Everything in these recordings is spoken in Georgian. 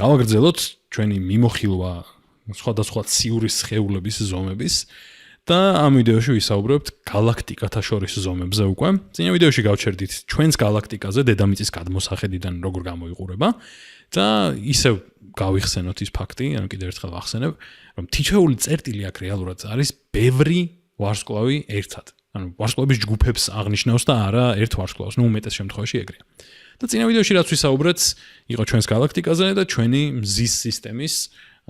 გავაგრძელოთ ჩვენი მიმოხილვა სხვადასხვა ციურის სხეულების ზომების და ამ ვიდეოში ვისაუბრებთ გალაქტიკათაშორის ზომებზე უკვე. წინა ვიდეოში გავჩერდით ჩვენს გალაქტიკაზე დედამიწის გადმოსახედიდან როგორ გამოიყურება და ისევ გავიხსენოთ ის ფაქტი, ანუ კიდევ ერთხელ ვახსენებ, რომ თითოეული წერტილი აქ რეალურად არის ბევრი ვარსკვლავი ერთად. ანუ ვარსკვლავების ჯგუფებს აღნიშნავს და არა ერთ ვარსკვლავს, უმეტეს შემთხვევაში ეგრეა. და წინა ვიდეოში რაც ვისაუბრეთ, იყო ჩვენს გალაქტიკაზე და ჩვენი მზის სისტემის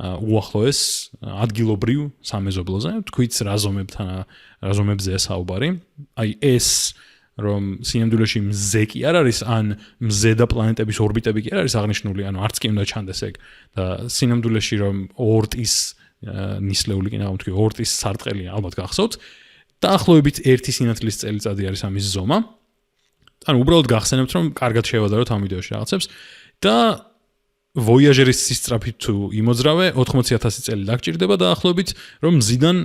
უახლოეს ადგილობრივ სამეზობლოზე, თქვით რა ზომებზეა საუბარი. აი ეს რომ სინამდვილეში მზე კი არ არის, ან მზე და პლანეტების ორბიტები კი არ არის აღნიშნული, ანუ არც კი უნდა ჩანდეს ეგ და სინამდვილეში რომ ორტის ნისლეული კი ნაღმ თქვი, ორტის სარტყელი ალბათ გახსოვთ. დაახლოებით 1 სინათლის წელიწადი არის ამის ზომა. ანუ უბრალოდ გახსენებთ, რომ კარგად შევადაროთ ამ ვიდეოში რაღაცებს და ვოიაჟერის სისწრაფით თუ იმოძრავე 80,000 წელი დაგჭირდება დაახლოებით, რომ მზიდან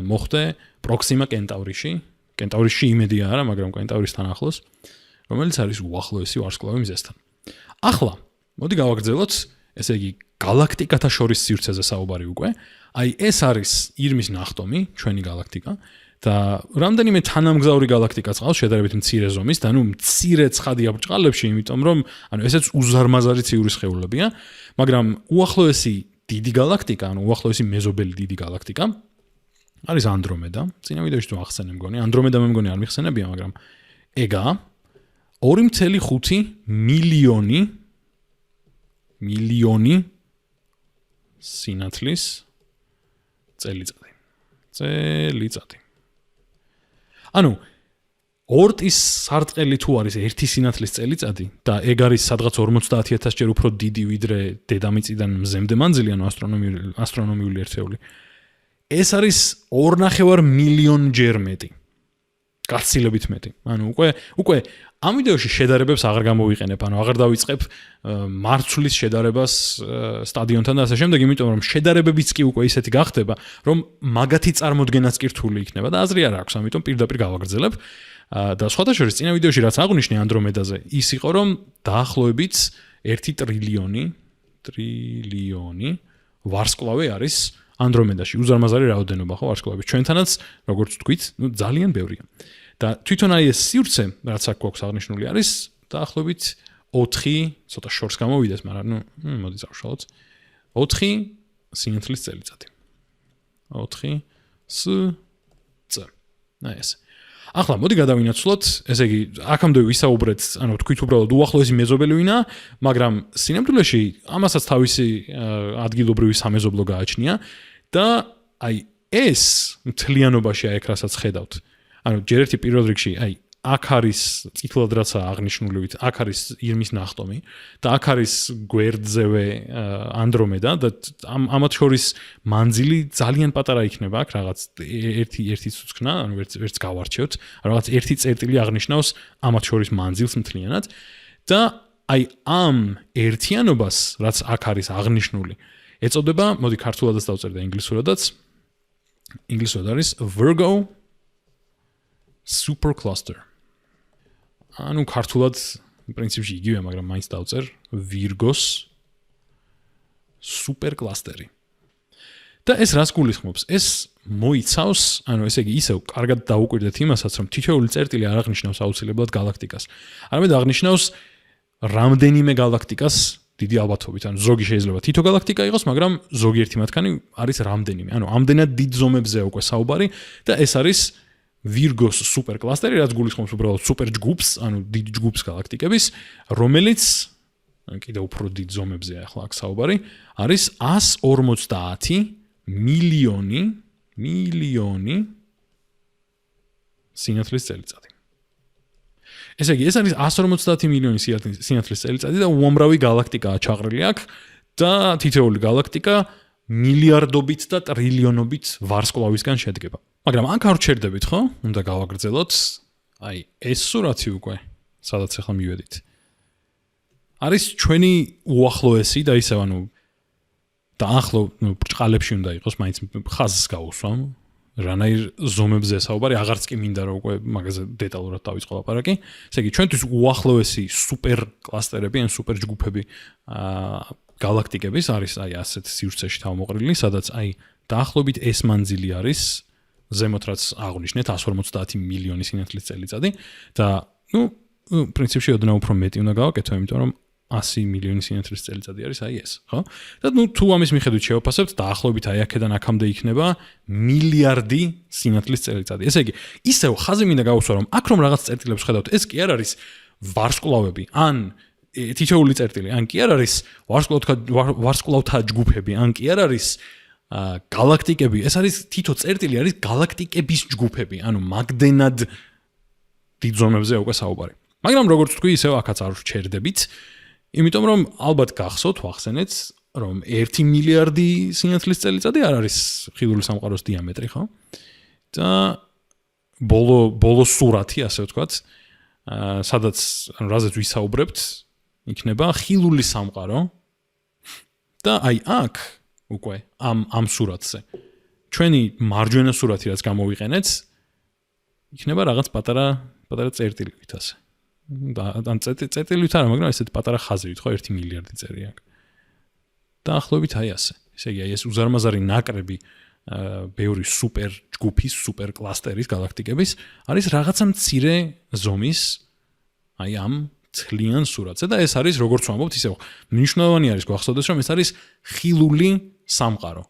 მოხვდე პროქსიმა კენტავრიში. კენტავრიში იმედია არა, მაგრამ კენტავრისთან ახლოს, რომელიც არის უახლოესი ვარსკვლავი მზესთან. ახლა, მოდი გავაგრძელოთ, ესე იგი, გალაქტიკათაშორის სივრცეზე საუბარი უკვე. აი ეს არის ირმის ნახტომი, ჩვენი გალაქტიკა. და რამდენიმე თანამგზავრი გალაქტიკაც ყავს შედარებით მცირე ზომის და მცირე ცხადია ბრჭყალებში, იმიტომ რომ ესეც უზარმაზარი ციური სხეულებია, მაგრამ უახლოესი დიდი გალაქტიკა, უახლოესი მეზობელი დიდი გალაქტიკა არის ანდრომედა. წინა ვიდეოში თუ ახსენე მგონი, ანდრომედა მე მგონი არ მიხსენებია, მაგრამ ეგაა 2.5 მილიონი სინათლის წელიწადი. ანუ ორტის სარტყელი თუ არის 1 სინათლის წელიწადი და ეგ არის სადღაც 50,000 ჯერ უფრო დიდი ვიდრე დედამიწიდან მზემდე მანძილი, ანუ ასტრონომიული ერთეული. ეს არის 2.5 მილიონ ჯერ მეტი. გაცილებით მეტი. ანუ უკვე ამ ვიდეოში შედარებებს აღარ გამოვიყენებ, ანუ აღარ დავიწყებ მარცვლის შედარებას სტადიონთან და ასე შემდეგ, იმიტომ რომ შედარებებიც კი უკვე ისეთი გახდება, რომ მაგათი წარმოდგენაც კი რთული იქნება და აზრი არ აქვს, ამიტომ პირდაპირ გავაგრძელებ. და სხვათა შორის წინა ვიდეოში რაც აღვნიშნე ანდრომედაზე, ის იყო რომ დაახლოებით 1 ტრილიონი ვარსკვლავი არის ანდრომედაში. უზარმაზარი რაოდენობა ხო ვარსკვლავების. ჩვენთანაც, როგორც ვთქვით, ძალიან ბევრია. და თვითონ აი ეს სივრცე, რაც აქ გვაქვს აღნიშნული არის, დაახლოებით 4, ცოტა შორს გამოვიდეს, მაგრამ მოდი წავშალოთ. 4 სინათლის წელიწადი. 4 სწ. ეს. ახლა მოდი გადავინაცვლოთ, ესე იგი, აქამდე ვისაუბრეთ, ანუ თქვით უბრალოდ უახლოესი მეზობელი ვინაა, მაგრამ სინამდვილეში ამასაც თავისი ადგილობრივი სამეზობლო გააჩნია და აი ეს მთლიანობაში აი აქ რასაც ხედავთ. ანუ ჯერ ერთი პირველ რიგში, აი აქ არის წითლად რაცა აღნიშნულივით, აქ არის ირმის ნახტომი და აქ არის გვერდზევე ანდრომედა და ამათ შორის მანძილი ძალიან პატარა იქნება აქ რაღაც ერთი ცუცქნა, ანუ ვერც გავარჩევთ, რაღაც ერთი წერტილი აღნიშნავს ამათ შორის მანძილს მთლიანად და აი ამ ერთიანობას, რაც აქ არის აღნიშნული, ეწოდება, მოდი ქართულადაც დავწერე და ინგლისურადაც. ინგლისურად არის Virgo supercluster. ანუ ქართულად პრინციპში იგივე, მაგრამ მაინც დავწერ ვირგოს სუპერკლასტერი. და ეს რას გულისხმობს? ეს მოიცავს, ანუ ესე იგი ისევ კარგად დაუკვირდეთ იმასაც, რომ თითოეული წერტილი არ აღნიშნავს აუცილებლად გალაქტიკას. არამედ აღნიშნავს რამდენიმე გალაქტიკას დიდი ალბათობით. ანუ ზოგი შეიძლება თითო გალაქტიკა იყოს, მაგრამ ზოგიერთი მათგანი არის რამდენიმე. ანუ ამდენად დიდ ზომებზე უკვე საუბარი და ეს არის ვირგოს სუპერკლასტერი, რაც გულისხმობს უბრალოდ სუპერ ჯგუფს, ანუ დიდ ჯგუფს გალაქტიკების, რომელიც კიდევ უფრო დიდ ზომებზეა ახლა აქ საუბარი, არის 150 მილიონი სინათლის წელიწადი. ესე იგი, ეს არის 150 მილიონი სინათლის წელიწადი და უამრავი გალაქტიკაა ჩაყრილი აქ და თითოეული გალაქტიკა მილიარდობით და ტრილიონობით ვარსკვლავისგან შედგება. მაგრამ აქ არ ვჩერდებით, ხო? უნდა გავაგრძელოთ. აი, ეს სურათი უკვე, სადაც ახლა მივედით. არის ჩვენი უახლოესი და ისევ ანუ და ახლო ბრჭყალებში უნდა იყოს, მაინც ხაზს გავუსვამ. რანაირ ზომებზე საუბარი, აღარც კი მინდა რომ უკვე მაგაზე დეტალურად დავიწყო ლაპარაკი. ესე იგი, ჩვენთვის უახლოესი სუპერ კლასტერები ან სუპერ ჯგუფები გალაქტიკების არის ასეთ სივრცეში თავმოყრილი, სადაც დაახლოებით ეს მანძილი არის ზემოთ რაც აღნიშნეთ 150 მილიონი სინათლის წელიწადი და პრინციპში ოდნავ უფრო მეტი უნდა გავაკეთო, იმიტომ რომ 100 მილიონი სინათლის წელიწადი არის ეს, ხო? და თუ ამის მიხედვით შევაფასებთ, დაახლოებით აქედან აქამდე იქნება მილიარდი სინათლის წელიწადი. ესე იგი, ისევ ხაზი მინდა გავუსვა, რომ აქ რომ რაღაც წერტილებს ხედავთ, ეს კი არ არის ვარსკვლავები, ან თითოეული წერტილი, ან კი არ არის ვარსკვლავთა ჯგუფები, ან კი არ არის გალაქტიკები, ეს არის თითო წერტილი არის გალაქტიკების ჯგუფები, ანუ მაგდენად დიდ ზომებზე უკვე საუბარი. მაგრამ როგორც თქვი, ისევ აქაც არ ვჩერდებით, იმიტომ რომ ალბათ გახსოვთ, ვახსენეთ, რომ 1 მილიარდი სინათლის წელიწადი არ არის ხილული სამყაროს დიამეტრი, ხო? და ბოლო სურათი, ასე ვთქვათ, სადაც რაზეც ვისაუბრებთ, იქნება ხილული სამყარო და აქ უკვე ამ სურათზე ჩვენი მარჯვენა სურათი რაც გამოვიყენეთ იქნება რაღაც პატარა წერტილივით ასე და წერტილივით არა მაგრამ ესეთ პატარა ხაზივით ხო 1 მილიარდი წერი აქვს დაახლოებით ასე ესე იგი ეს უზარმაზარი ნაკრები ბევრი სუპერ ჯგუფის სუპერ კლასტერის გალაქტიკების არის რაღაცა მცირე ზომის ამ ძალიან სურათზე და ეს არის როგორც ვამბობთ ისევ მნიშვნელოვანი არის გვახსოვდეს რომ ეს არის ხილული სამყარო.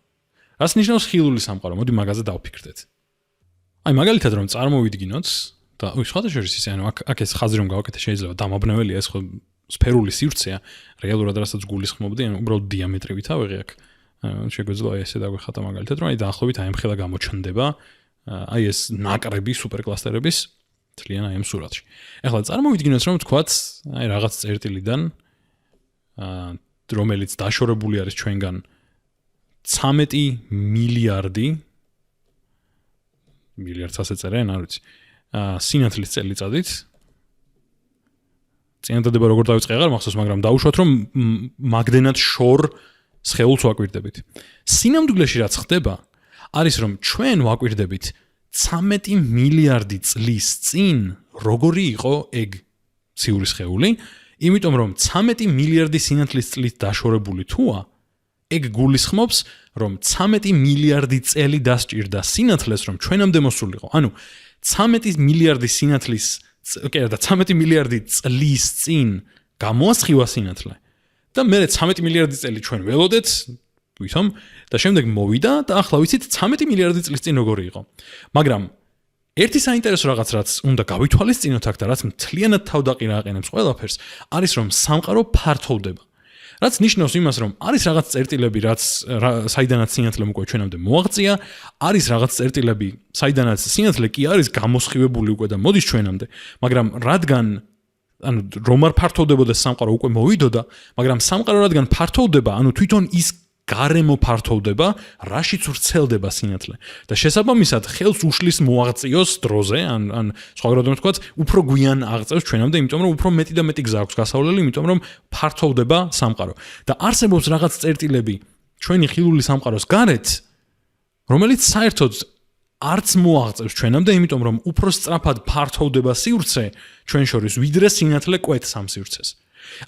რას ნიშნავს ხილული სამყარო? მოდი მაგაზე დავფიქრდეთ. მაგალითად რომ წარმოვიდგინოთ და სხვათა შორის ისე აქ ეს ხაზი რომ გავაკეთე შეიძლება დამაბნეველია ეს ხო სფერული სივრცეა რეალურად რასაც გულისხმობდი ან უბრალოდ დიამეტრივითა ვეღი აქ შეგვეძლო ესე დაგვეხატა მაგალითად რომ დაახლოებით ამ ხელა გამოჩნდება ეს ნაკრები სუპერკლასტერების ძალიან ამ სურათში. ეხლა წარმოვიდგინოთ რომ თქვათ რაღაც წერტილიდან რომელიც დაშორებული არის ჩვენგან 13 მილიარდი მილიარდს ასე წერენ, არ ვიცი. სინათლის წელიწადით წინადადება როგორ დავიწყე აღარ მახსოვს, მაგრამ დაუშვათ რომ მაგდენად შორ სხეულს ვაკვირდებით. სინამდვილეში რაც ხდება, არის რომ ჩვენ ვაკვირდებით 13 მილიარდი წლის წინ როგორი იყო ეგ ციური სხეული, იმიტომ რომ 13 მილიარდი სინათლის წლით დაშორებული თუა, ეგ გულისხმობს, რომ 13 მილიარდი წელი დასჭირდა სინათლეს, რომ ჩვენამდე მოსულიყო. ანუ 13 მილიარდი სინათლის, კი არა, 13 მილიარდი წლის წინ გამოასხივა სინათლე. და მე 13 მილიარდი წელი ჩვენ ველოდეთ, თვითონ და შემდეგ მოვიდა და ახლა ვიცით 13 მილიარდი წლის წინ როგორი იყო. მაგრამ ერთი საინტერესო რაღაც რაც უნდა გავითვალისწინოთ აქ და რაც მთლიანად თავდაყირა აყენებს ყველაფერს, არის რომ სამყარო ფართოვდება. რაც ნიშნავს იმას, რომ არის რაღაც წერტილები, რაც საიდანაც სინათლემ უკვე ჩვენამდე მოაღწია, არის რაღაც წერტილები, საიდანაც სინათლე კი არის გამოსხივებული უკვე და მოდის ჩვენამდე, მაგრამ რადგან რომ არ ფართოვდებოდა სამყარო უკვე მოვიდოდა, მაგრამ სამყარო რადგან ფართოვდება, თვითონ ის გარემო ფართოვდება, რაშიც ვრცელდება სინათლე. და შესაბამისად ხელს უშლის მოაღწიოს დროზე, ან სხვაგანად ვთქვათ, უფრო გვიან აღწევს ჩვენამდე, იმიტომ რომ უფრო მეტი და მეტი გზა აქვს გასავლელი, იმიტომ რომ ფართოვდება სამყარო. და არსებობს რაღაც წერტილები ჩვენი ხილული სამყაროს გარეთ, რომელიც საერთოდ არც მოაღწევს ჩვენამდე, იმიტომ რომ უფრო სწრაფად ფართოვდება სივრცე ჩვენ შორის, ვიდრე სინათლე კვეთს ამ სივრცეს.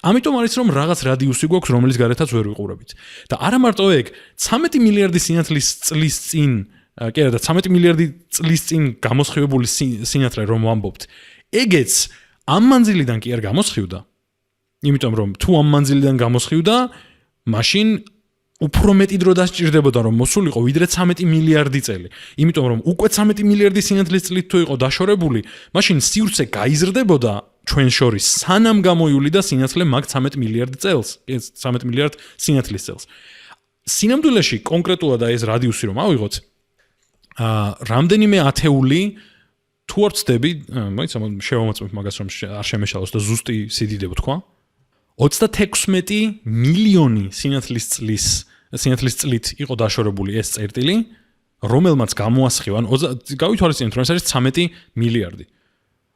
ამიტომ არის რომ რაღაც რადიუსი გვაქვს, რომელიც გარეთაც ვერ ვიყურებით. და არა მარტო ეგ, 13 მილიარდი სინათლის წლის წინ, კი არა, 13 მილიარდი წლის წინ გამოსხივებული სინათლე რომ ვამბობთ, ეგეც ამ მანძილიდან კი არ გამოსხივდა. იმიტომ რომ თუ ამ მანძილიდან გამოსხივდა, მაშინ უფრო მეტი დრო დასჭირდებოდა რომ მოსულიყო ვიდრე 13 მილიარდი წელი. იმიტომ რომ უკვე 13 მილიარდი სინათლის წლით თუ იყო დაშორებული, მაშინ სივრცე გაიზრდებოდა ჩვენ შორის სანამ გამოივლიდა სინათლე მაგ 13 მილიარდ წელს, 13 მილიარდ სინათლის წელს. სინამდვილეში კონკრეტულად ეს რადიუსი რომ ავიღოთ, რამდენიმე ათეული თუ არ ვცდები, შევამოწმებ მაგას რომ არ შემეშალოს და ზუსტი სიდიდე ვთქვა, 36 მილიონი სინათლის წლით იყო დაშორებული ეს წერტილი, რომელმაც გამოასხივა, გავითვალისწინეთ რომ ეს არის 13 მილიარდი.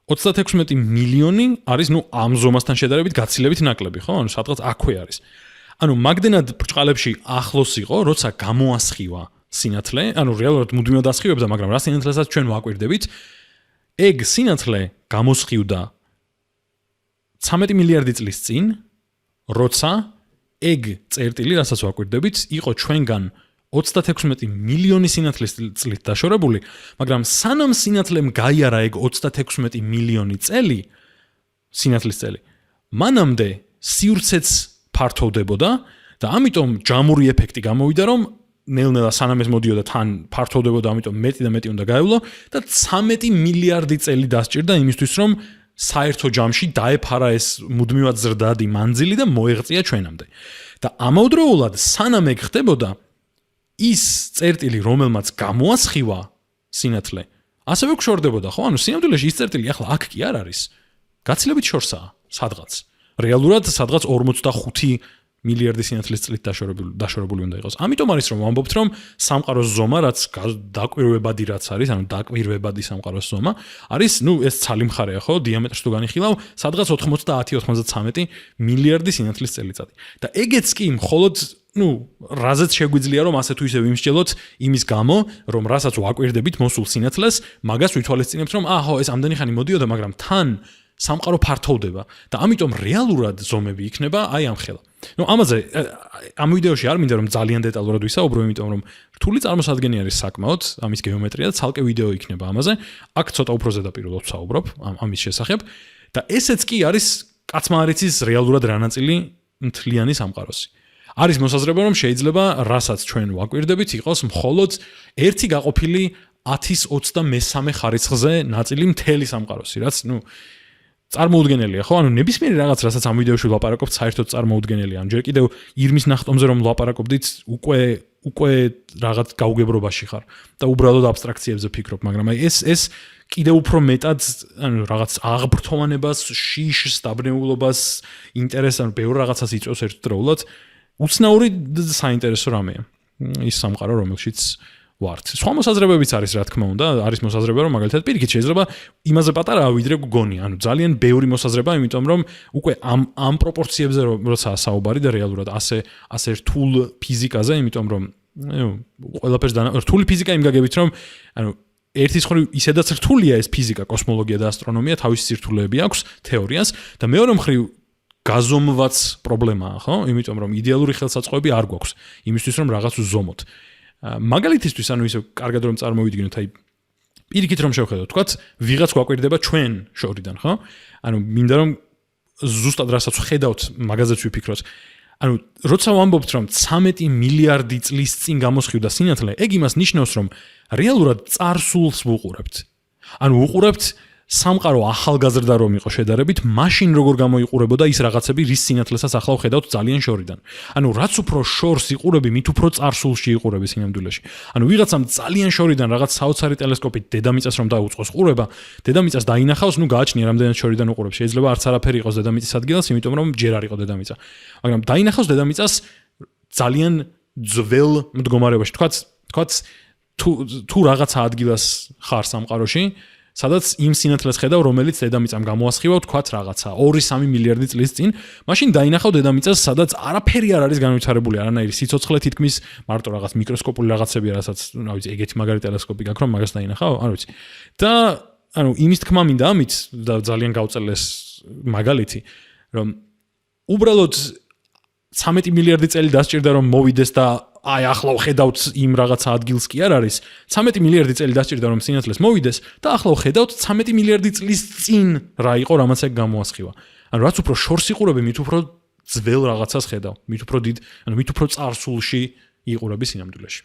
36 მილიონი არის ამ ზომასთან შედარებით გაცილებით ნაკლები, ხო? სადღაც აქვე არის. მაგდენად ბრჭყალებში ახლოს იყო, როცა გამოასხივა სინათლე, რეალურად მუდმივად ასხივებდა, მაგრამ რა სინათლესაც ჩვენ ვაკვირდებით, ეგ სინათლე გამოსხივდა 13 მილიარდი წლის წინ, როცა ეგ წერტილი, რასაც ვაკვირდებით, იყო ჩვენგან 36 მილიონი სინათლის წლით დაშორებული, მაგრამ სანამ სინათლემ გაიარა ეგ 36 მილიონი წელი, სინათლის წელი, მანამდე სივრცეც ფართოვდებოდა და ამიტომ ჯამური ეფექტი გამოვიდა, რომ ნელ-ნელა სანამ ეს მოდიოდა თან ფართოვდებოდა, ამიტომ მეტი და მეტი უნდა გაევლო და 13 მილიარდი წელი დასჭირდა იმისთვის, რომ საერთო ჯამში დაეფარა ეს მუდმივად ზრდადი მანძილი და მოეღწია ჩვენამდე. და ამავდროულად სანამ ეგ ხდებოდა, ის წერტილი, რომელმაც გამოასხივა სინათლე, ასევე გშორდებოდა, ხო? ანუ სინამდვილეში ის წერტილი ახლა აქ კი არ არის. გაცილებით შორსაა სადღაც. რეალურად სადღაც 45 მილიარდი სინათლის წლით დაშორებული უნდა იყოს. ამიტომ არის რომ ვამბობთ, რომ სამყაროს ზომა, რაც დაკვირვებადი რაც არის, ანუ დაკვირვებადი სამყაროს ზომა, არის, ეს ცალი მხარეა, ხო? დიამეტრს თუ განიხილავ, სადღაც 90-93 მილიარდი სინათლის წელიწადი. და ეგეც კი მხოლოდ რაზეც შეგვიძლია რომ ასე თუ ისე ვიმსჯელოთ იმის გამო, რომ რასაც ვაკვირდებით მოსულ სინათლეს, მაგას ვითვალისწინებთ, რომ ხო, ეს ამდენი ხანი მოდიოდა, მაგრამ თან სამყარო ფართოვდება და ამიტომ რეალურად ზომები იქნება აი ამ ხელა. ამაზე ამ ვიდეოში არ მინდა რომ ძალიან დეტალურად ვისაუბრო, იმიტომ რომ რთული წარმოსადგენი არის საკმაოდ, ამის გეომეტრია და ცალკე ვიდეო იქნება ამაზე. აქ ცოტა უფრო ზედაპირულად ვსაუბრობ ამის შესახებ და ესეც კი არის კაცმა არ იცის რეალურად რა ნაწილი მთლიანი სამყაროსი. არის მოსაზრება რომ შეიძლება რასაც ჩვენ ვაკვირდებით იყოს მხოლოდ ერთი გაყოფილი 1023 ხარისხზე ნაწილი მთელი სამყაროსი, რაც წარმოუდგენელია, ხო? ანუ ნებისმიერი რაღაც, რასაც ამ ვიდეოში ვლაპარაკობთ, საერთოდ წარმოუდგენელია. ანუ ჯერ კიდევ ირმის ნახტომზე რომ ვლაპარაკობდით, უკვე რაღაც გაუგებრობაში ხარ და უბრალოდ აბსტრაქციებზე ფიქრობ, მაგრამ აი ეს კიდევ უფრო მეტად, ანუ რაღაც აღბრთოვანებას, შიშს, დაბნეულობას, ინტერესს, ანუ ბევრ რაღაცას იწვევს ერთდროულად. უცნაური საინტერესო რამეა. ის სამყარო, რომელშიც ვართ. სხვა მოსაზრებებიც არის, რა თქმა უნდა, არის მოსაზრება, რომ მაგალითად პირიქით შეიძლება იმაზე პატარაა, ვიდრე გგონი. ანუ ძალიან ბევრი მოსაზრება, იმიტომ რომ უკვე ამ პროპორციებზე როცა საუბარი და რეალურად ასე რთულ ფიზიკაზე, იმიტომ რომ ყველაფერს რთული ფიზიკა იმ გაგებით, რომ ანუ ერთის მხრივ ისედაც რთულია ეს ფიზიკა, კოსმოლოგია და ასტრონომია, თავისი სირთულეები აქვს თეორიას და მეორე მხრივ გაზომვაც პრობლემაა, ხო? იმიტომ რომ იდეალური ხელსაწყოები არ გვაქვს იმისთვის, რომ რაღაც ვზომოთ. მაგალითისთვის, ანუ ისე კარგად რომ წარმოვიდგინოთ, აი პირიქით რომ შევხედოთ, თქვათ, ვიღაც გვაკვირდება ჩვენ შორიდან, ხო? ანუ მინდა რომ ზუსტად რასაც ვხედავთ, მაგაზეც ვიფიქროთ. ანუ როცა ვამბობთ, რომ 13 მილიარდი წლის წინ გამოსხივდა სინათლე, ეგ იმას ნიშნავს, რომ რეალურად წარსულს ვუყურებთ. ანუ ვუყურებთ სამყარო ახალგაზრდა რომ იყო შედარებით, მაშინ როგორ გამოიყურებოდა ის რაღაცები, რის სინათლესაც ახლა ვხედავთ ძალიან შორიდან. ანუ რაც უფრო შორს იყურები, მით უფრო წარსულში იყურები სინამდვილეში. ანუ ვიღაცამ ძალიან შორიდან რაღაც საოცარი ტელესკოპით დედამიწას რომ დაუწყოს ყურება, დედამიწას დაინახავს, გააჩნია რამდენად შორიდან უყურებს. შეიძლება არც არაფერი იყოს დედამიწის ადგილას, იმიტომ რომ ჯერ არ იყო დედამიწა. მაგრამ დაინახავს დედამიწას ძალიან ძველ მდგომარეობაში. თქვათ თუ რაღაცა ადგილას ხარ სამყაროში, სადაც იმ სინათლეს ხედავ, რომელიც დედამიწამ გამოასხივა, თქვათ რაღაცა 2-3 მილიარდი წლის წინ, მაშინ დაინახავ დედამიწას, სადაც არაფერი არ არის განვითარებული, არანაირი სიცოცხლე თითქმის, მარტო რაღაც მიკროსკოპული რაღაცებია, რასაც, რა ვიცი, ეგეთი მაგარი ტელესკოპი გაქვს, რომ მაგას დაინახავ, არ ვიცი. და ანუ იმის თქმა მინდა ამით და ძალიან გავწელეს მაგალითი, რომ უბრალოდ 13 მილიარდი წელი დასჭირდა, რომ მოვიდეს და აი ახლა ვხედავთ იმ რაღაცა ადგილს კი არ არის. 13 მილიარდი წელი დასჭირდა რომ სინათლეს მოვიდეს და ახლა ვხედავთ 13 მილიარდი წლის წინ რა იყო, რამაც ეგ გამოასხივა. ანუ რაც უფრო შორს იყურები, მით უფრო ძველ რაღაცას ხედავ, მით უფრო დიდ, ანუ მით უფრო წარსულში იყურები სინამდვილეში.